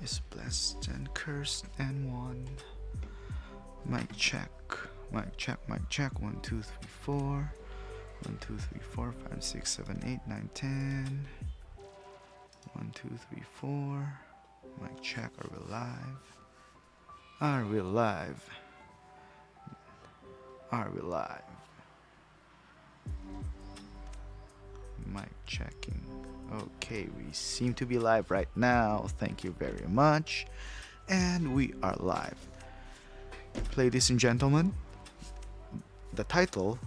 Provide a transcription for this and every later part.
is blessed and cursed and won. Mic check. Mic check, mic check. 1, 2, 3, 4. 1, 2, 3, 4, 5, 6, 7, 8, 9, 10. 1, 2, 3, 4. Mic check. Are we live? Are we live? Are we live? Mic checking. Okay, we seem to be live right now. Thank you very much. And we are live. Ladies and gentlemen, the title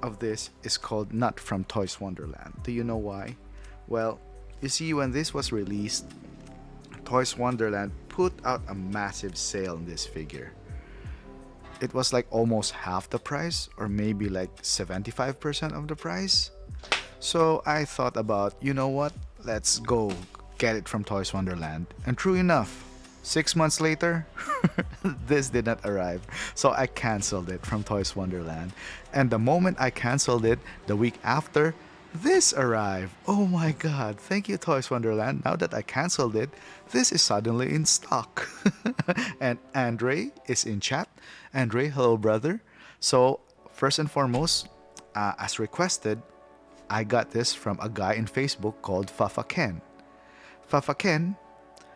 of this is called Not from Toys Wonderland. Do you know why? Well, you see, when this was released, Toys Wonderland put out a massive sale on this figure. It was like almost half the price, or maybe like 75% of the price. So I thought about, you know what? Let's go get it from Toys Wonderland. And true enough, 6 months later, this did not arrive. So I canceled it from Toys Wonderland. And the moment I canceled it, the week after, this arrived. Oh my god, thank you Toys Wonderland. Now that I canceled it, this is suddenly in stock. And Andre is in chat. Andre, hello brother. So first and foremost, as requested, I got this from a guy in Facebook called Fafa Ken. Fafa Ken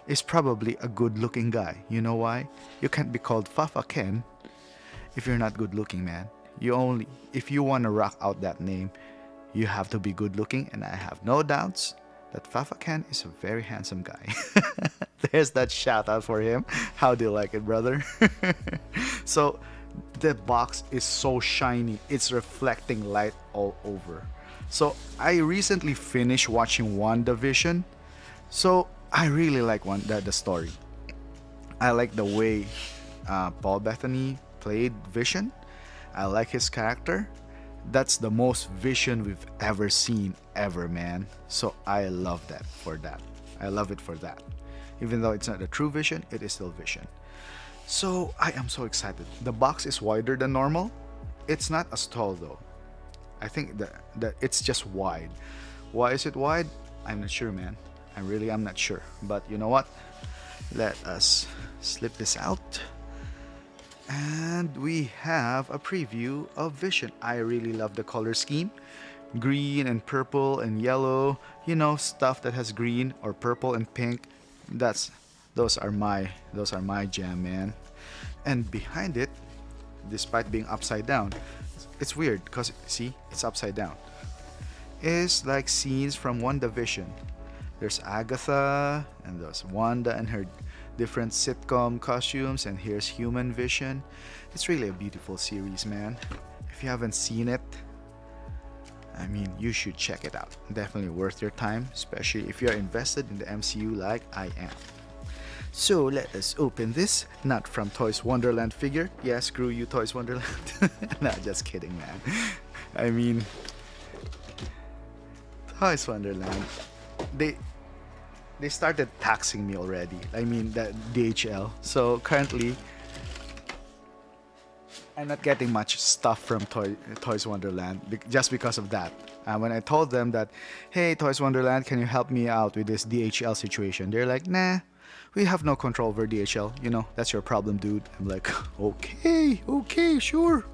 is probably a good looking guy. You know why? You can't be called Fafa Ken if you're not good looking, man. If you want to rock out that name, you have to be good looking, and I have no doubts that Fafa Ken is a very handsome guy. There's that shout out for him. How do you like it, brother? So the box is so shiny, it's reflecting light all over. So I recently finished watching WandaVision. So I really like the story. I like the way Paul Bettany played Vision. I like his character. That's the most Vision we've ever seen ever, man. So I love that for that. I love it for that. Even though it's not a true Vision, it is still Vision. So I am so excited. The box is wider than normal. It's not as tall though. I think that it's just wide. Why is it wide? I'm not sure, man. I really am not sure. But you know what? Let us slip this out. And we have a preview of Vision. I really love the color scheme. Green and purple and yellow. You know, stuff that has green or purple and pink. Those are my jam, man. And behind it, despite being upside down, it's weird because see, it's upside down. It's like scenes from WandaVision. There's Agatha and there's Wanda and her different sitcom costumes, and here's Human Vision. It's really a beautiful series, man. If you haven't seen it, I mean, you should check it out. Definitely worth your time, especially if you're invested in the MCU like I am. So let us open this, not from Toys Wonderland figure. Yeah, screw you Toys Wonderland. Nah, just kidding, man. I mean, Toys Wonderland, they started taxing me already. I mean, that DHL. So currently, I'm not getting much stuff from Toys Wonderland just because of that. When I told them that, hey, Toys Wonderland, can you help me out with this DHL situation? They're like, nah, we have no control over DHL. You know, that's your problem, dude. I'm like, okay, sure.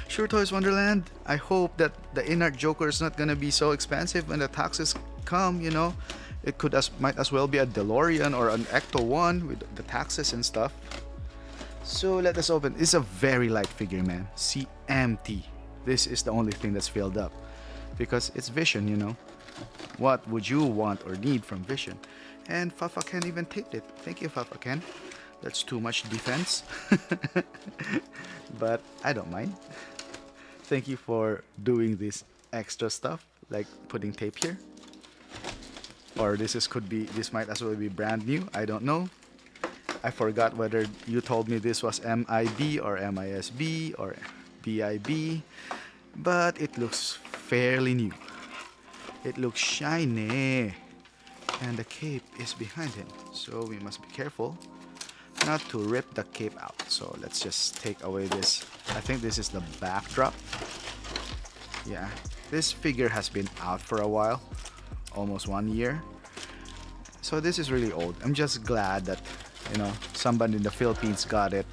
Sure, Toys Wonderland. I hope that the Inart Joker is not gonna be so expensive when the taxes come, you know. It might as well be a DeLorean or an Ecto 1 with the taxes and stuff. So let us open. It's a very light figure, man. See, empty. This is the only thing that's filled up. Because it's Vision, you know. What would you want or need from Vision? And Fafa Ken even taped it. Thank you, Fafa Ken. That's too much defense. But I don't mind. Thank you for doing this extra stuff, like putting tape here. Or this might as well be brand new. I don't know. I forgot whether you told me this was MIB or MISB or BIB, but it looks fairly new. It looks shiny, and the cape is behind him, so we must be careful not to rip the cape out. So let's just take away this. I think this is the backdrop. Yeah, this figure has been out for a while, almost 1 year. So this is really old. I'm just glad that, you know, somebody in the Philippines got it,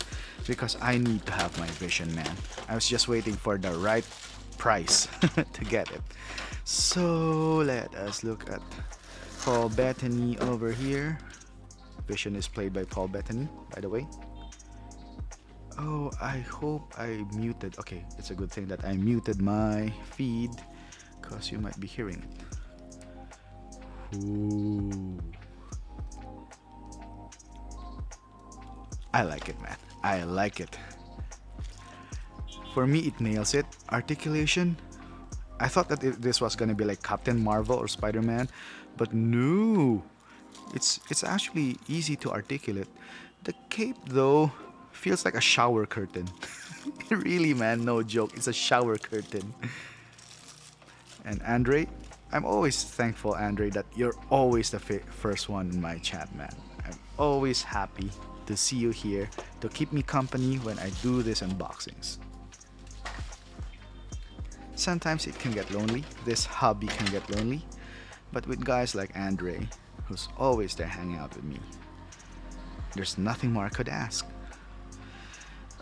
because I need to have my vision, man. I was just waiting for the right price to get it. So let us look at Paul Bettany over here. Vision is played by Paul Bettany, by the way. Oh, I hope I muted. Okay, it's a good thing that I muted my feed, because you might be hearing it. Ooh. I like it, man. I like it. For me, it nails it. Articulation. I thought that this was gonna be like Captain Marvel or Spider-Man, but no. It's actually easy to articulate. The cape, though, feels like a shower curtain. Really, man, no joke. It's a shower curtain. And Andre, I'm always thankful, Andre, that you're always the first one in my chat, man. I'm always happy to see you here to keep me company when I do these unboxings. Sometimes it can get lonely. This hobby can get lonely. But with guys like Andre, who's always there hanging out with me, there's nothing more I could ask.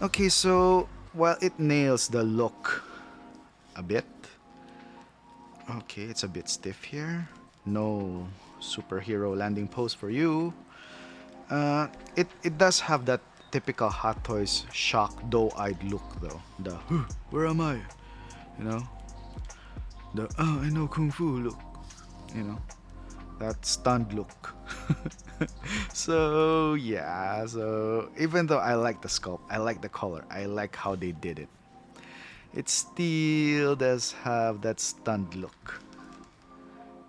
Okay, so while it nails the look a bit, okay, it's a bit stiff here. No superhero landing pose for you. It does have that typical Hot Toys shocked, doe-eyed look, though. The where am I? You know, the I know kung fu look. You know, that stunned look. So yeah, so even though I like the sculpt, I like the color, I like how they did it, it still does have that stunned look.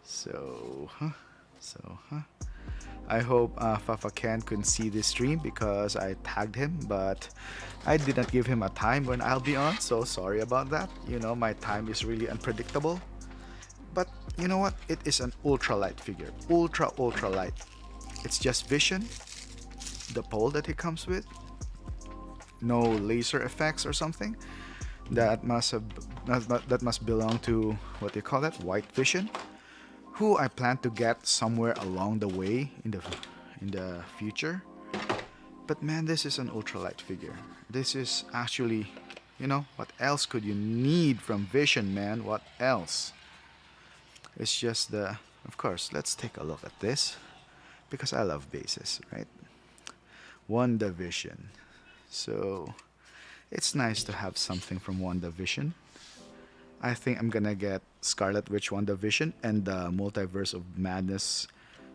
So I hope Fafa Ken couldn't see this stream because I tagged him, but I did not give him a time when I'll be on, so sorry about that. You know, my time is really unpredictable. But you know what? It is an ultralight figure. Ultra light. It's just vision, the pole that it comes with, no laser effects or something. That must belong to, what do you call that? White Vision, who I plan to get somewhere along the way in the future. But man, this is an ultralight figure. This is actually, you know, what else could you need from Vision, man? What else? It's just the, of course, let's take a look at this, because I love bases, right? WandaVision. So it's nice to have something from WandaVision. I think I'm gonna get Scarlet Witch WandaVision and the Multiverse of Madness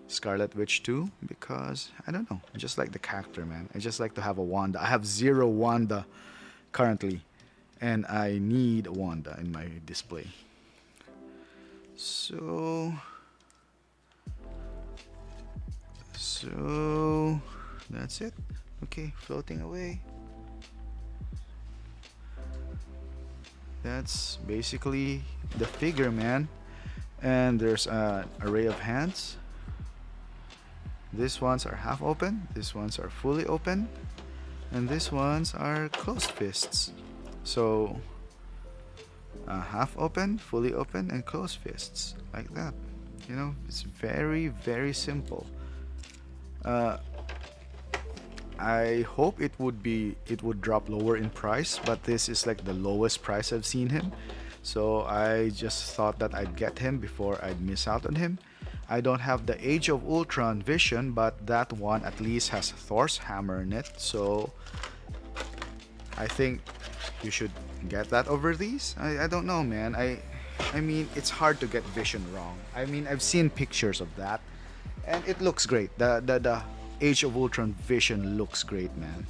Scarlet Witch too, because I don't know, I just like the character, man. I just like to have a Wanda. I have 0 Wanda currently, and I need Wanda in my display. So that's it. Okay, floating away. That's basically the figure, man. And there's an array of hands. These ones are half open, these ones are fully open, and these ones are closed fists. So half open, fully open, and closed fists, like that. You know, it's very, very simple. I hope it would drop lower in price, but this is like the lowest price I've seen him. So I just thought that I'd get him before I'd miss out on him. I don't have the Age of Ultron Vision, but that one at least has Thor's hammer in it. So I think you should get that over these. I don't know, man. I mean, it's hard to get Vision wrong. I mean, I've seen pictures of that, and it looks great. The Age of Ultron Vision looks great, man.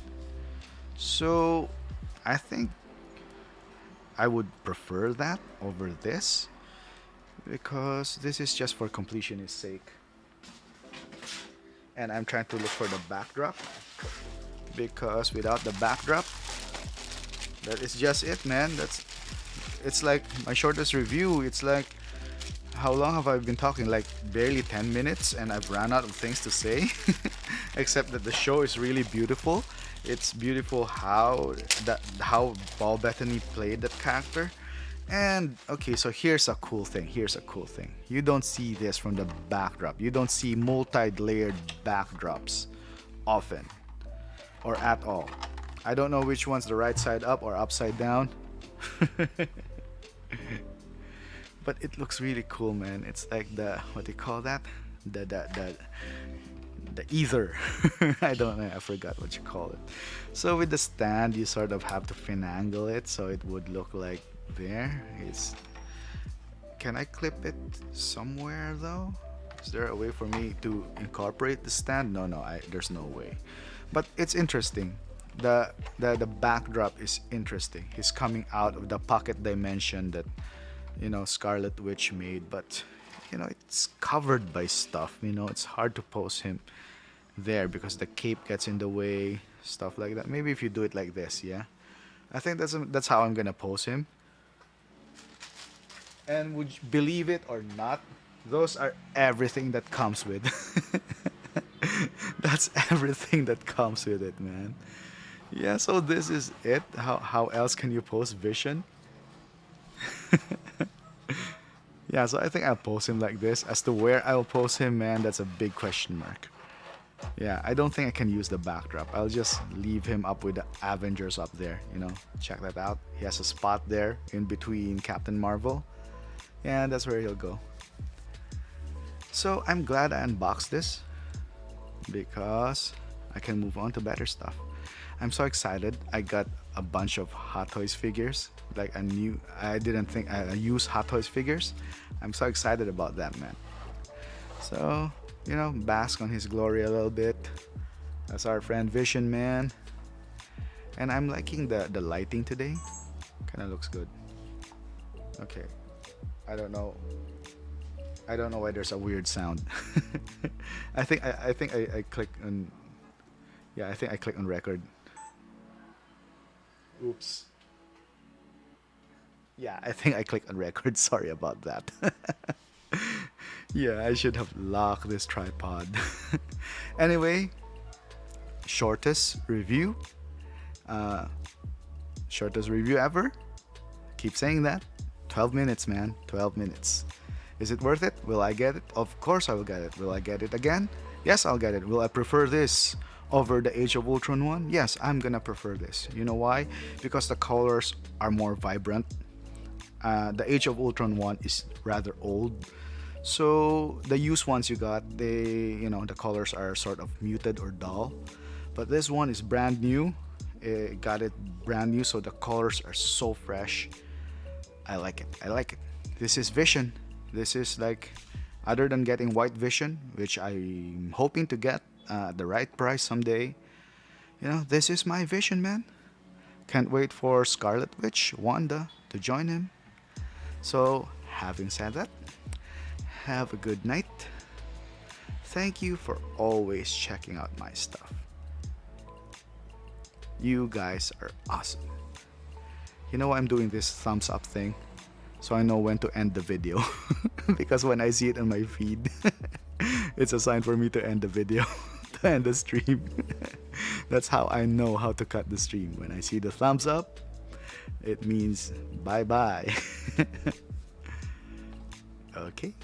So I think I would prefer that over this, because this is just for completionist sake. And I'm trying to look for the backdrop, because without the backdrop, that is just it, man. It's like my shortest review. It's like, how long have I been talking? Like barely 10 minutes, and I've run out of things to say. Except that the show is really beautiful. It's beautiful how Paul Bettany played that character, And okay, so here's a cool thing. Here's a cool thing. You don't see this from the backdrop. You don't see multi-layered backdrops often or at all. I don't know which one's the right side up or upside down. But it looks really cool, man. It's like the, what do you call that? The ether. I don't know, I forgot what you call it. So with the stand, you sort of have to finagle it so it would look like there. It's, can I clip it somewhere though? Is there a way for me to incorporate the stand? No, there's no way. But it's interesting. The backdrop is interesting. He's coming out of the pocket dimension that, you know, Scarlet Witch made, but you know, it's covered by stuff. You know, it's hard to pose him there because the cape gets in the way, stuff like that. Maybe if you do it like this, yeah. I think that's how I'm gonna pose him. And would you believe it or not, those are everything that comes with. That's everything that comes with it, man. Yeah, so this is it. How else can you pose Vision? Yeah, so I think I'll pose him like this. As to where I'll pose him, man, that's a big question mark. Yeah, I don't think I can use the backdrop. I'll just leave him up with the Avengers up there, you know. Check that out. He has a spot there in between Captain Marvel. And that's where he'll go. So I'm glad I unboxed this because I can move on to better stuff. I'm so excited. I got a bunch of Hot Toys figures. Like I didn't think I use Hot Toys figures. I'm so excited about that, man. So, you know, bask on his glory a little bit. That's our friend Vision, man. And I'm liking the lighting today. Kind of looks good. Okay. I don't know why there's a weird sound. I think I click on, yeah, I think I click on record. Oops. Yeah, I think I clicked on record. Sorry about that. Yeah, I should have locked this tripod. Anyway, shortest review. Shortest review ever. Keep saying that. 12 minutes, man. 12 minutes. Is it worth it? Will I get it? Of course I will get it. Will I get it again? Yes, I'll get it. Will I prefer this over the Age of Ultron one? Yes, I'm gonna prefer this. You know why? Because the colors are more vibrant. The Age of Ultron one is rather old. So the used ones you got, the colors are sort of muted or dull. But this one is brand new. Got it brand new, so the colors are so fresh. I like it. I like it. This is Vision. This is like, other than getting White Vision, which I'm hoping to get at the right price someday, you know, this is my Vision, man. Can't wait for Scarlet Witch, Wanda, to join him. So, having said that, have a good night. Thank you for always checking out my stuff. You guys are awesome. You know, I'm doing this thumbs up thing so I know when to end the video. Because when I see it on my feed, it's a sign for me to end the video, to end the stream. That's how I know how to cut the stream. When I see the thumbs up, it means bye-bye. Okay.